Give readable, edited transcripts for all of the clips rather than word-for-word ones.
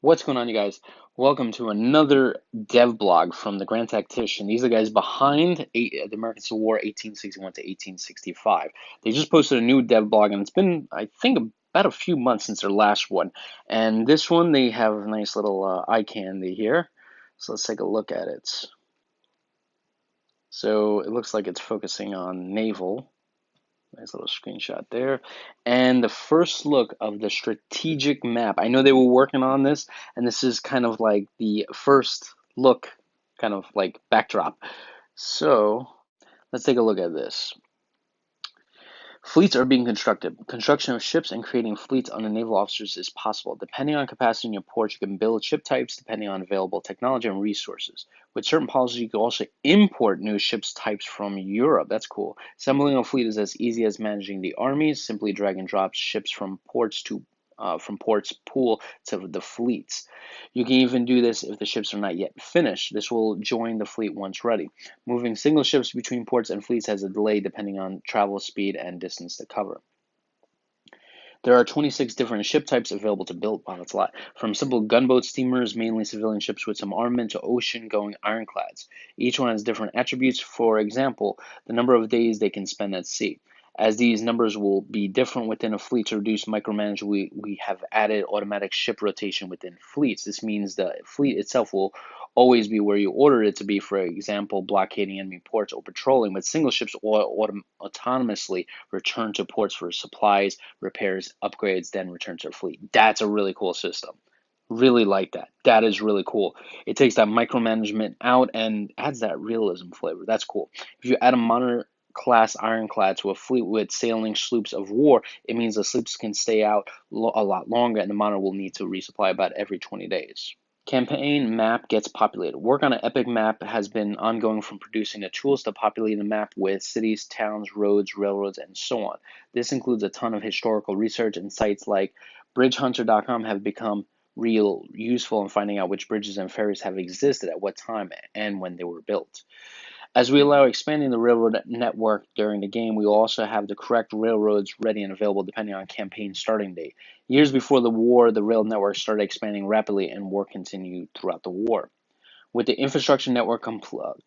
What's going on, you guys? Welcome to another dev blog from the Grand Tactician. These are the guys behind the American Civil War 1861 to 1865. They just posted a new dev blog, and it's been, I think, about a few months since their last one. And this one, they have a nice little eye candy here. So let's take a look at it. So it looks like it's focusing on naval. Nice little screenshot there. And the first look of the strategic map. I know they were working on this, and this is kind of like the first look, kind of like backdrop. So let's take a look at this. Fleets are being constructed. Construction of ships and creating fleets under naval officers is possible. Depending on capacity in your port, you can build ship types depending on available technology and resources. With certain policies, you can also import new ships types from Europe. That's cool. Assembling a fleet is as easy as managing the armies. Simply drag and drop ships from ports pool to the fleets. You can even do this if the ships are not yet finished. This will join the fleet once ready. Moving single ships between ports and fleets has a delay depending on travel speed and distance to cover. There are 26 different ship types available to build. Wow, that's a lot. From simple gunboat steamers, mainly civilian ships with some armament, to ocean-going ironclads. Each one has different attributes. For example, the number of days they can spend at sea. As these numbers will be different within a fleet, to reduce micromanagement, we have added automatic ship rotation within fleets. This means the fleet itself will always be where you order it to be, for example, blockading enemy ports or patrolling, but single ships autonomously return to ports for supplies, repairs, upgrades, then return to their fleet. That's a really cool system. Really like that. That is really cool. It takes that micromanagement out and adds that realism flavor. That's cool. If you add a modern class ironclad to a fleet with sailing sloops of war, it means the sloops can stay out a lot longer, and the monitor will need to resupply about every 20 days. Campaign map gets populated. Work on an epic map has been ongoing, from producing the tools to populating the map with cities, towns, roads, railroads, and so on. This includes a ton of historical research, and sites like bridgehunter.com have become real useful in finding out which bridges and ferries have existed at what time and when they were built. As we allow expanding the railroad network during the game, we will also have the correct railroads ready and available depending on campaign starting date. Years before the war, the rail network started expanding rapidly, and work continued throughout the war. With the infrastructure network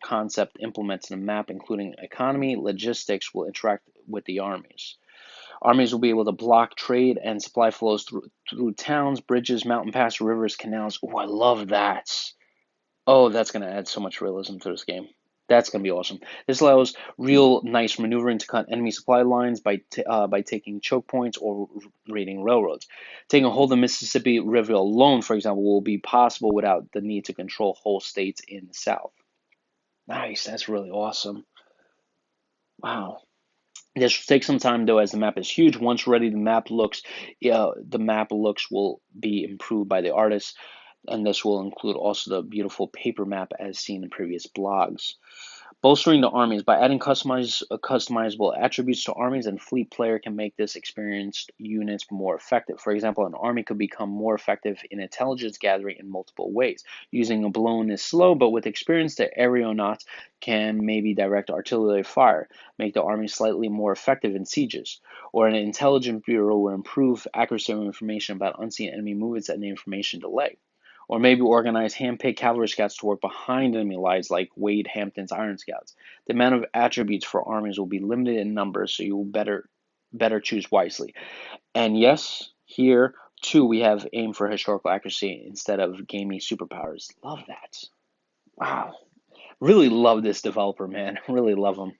concept implemented in the map, including economy, logistics will interact with the armies. Armies will be able to block trade and supply flows through towns, bridges, mountain passes, rivers, canals. Oh, I love that. Oh, that's going to add so much realism to this game. That's going to be awesome. This allows real nice maneuvering to cut enemy supply lines by taking choke points or raiding railroads. Taking a hold of the Mississippi River alone, for example, will be possible without the need to control whole states in the South. Nice. That's really awesome. Wow. This will take some time though, as the map is huge. Once ready, the map looks will be improved by the artist, and this will include also the beautiful paper map as seen in previous blogs. Bolstering the armies by adding customizable attributes to armies, and fleet player can make this experienced units more effective. For example, an army could become more effective in intelligence gathering in multiple ways. Using a balloon is slow, but with experience, the aeronauts can maybe direct artillery fire, make the army slightly more effective in sieges. Or an intelligence bureau will improve accuracy of information about unseen enemy movements and the information delay. Or maybe organize hand-picked cavalry scouts to work behind enemy lines like Wade Hampton's Iron Scouts. The amount of attributes for armies will be limited in number, so you will better choose wisely. And yes, here too we have aim for historical accuracy instead of gamey superpowers. Love that. Wow. Really love this developer, man. Really love him.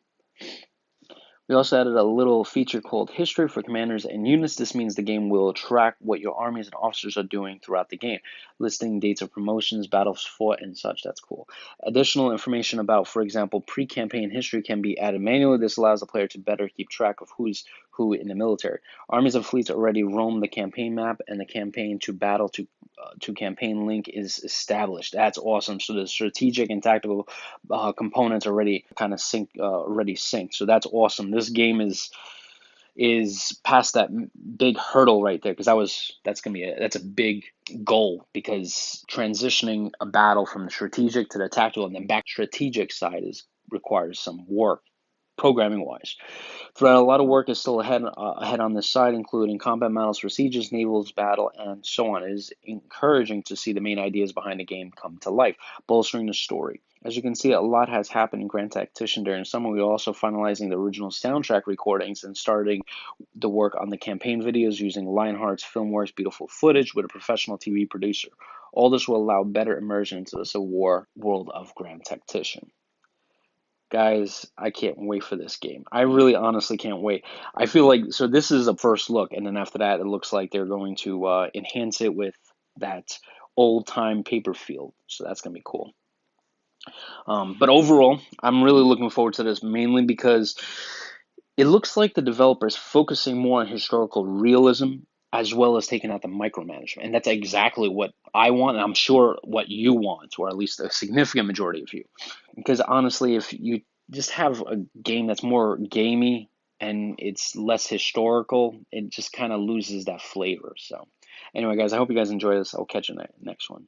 We also added a little feature called History for commanders and units. This means the game will track what your armies and officers are doing throughout the game, listing dates of promotions, battles fought, and such. That's cool. Additional information about, for example, pre-campaign history can be added manually. This allows the player to better keep track of who's who in the military. Armies and fleets already roam the campaign map, and the campaign to battle to campaign link is established. That's awesome. So the strategic and tactical components already kind of already synced. So that's awesome. This game is past that big hurdle right there, because that's a big goal, because transitioning a battle from the strategic to the tactical and then back strategic side is requires some work, programming wise. Throughout, a lot of work is still ahead on this side, including combat models for sieges, navals, battle, and so on. It is encouraging to see the main ideas behind the game come to life, bolstering the story. As you can see, a lot has happened in Grand Tactician during summer. We are also finalizing the original soundtrack recordings and starting the work on the campaign videos using Lionheart's Filmware's beautiful footage with a professional TV producer. All this will allow better immersion into the Civil War world of Grand Tactician. Guys, I can't wait for this game. I really honestly can't wait. I feel like, so this is a first look, and then after that, it looks like they're going to enhance it with that old time paper field. So that's going to be cool. But overall, I'm really looking forward to this mainly because it looks like the developer is focusing more on historical realism as well as taking out the micromanagement. And that's exactly what I want, and I'm sure what you want, or at least a significant majority of you. Because honestly, if you just have a game that's more gamey and it's less historical, it just kind of loses that flavor. So, anyway, guys, I hope you guys enjoy this. I'll catch you in the next one.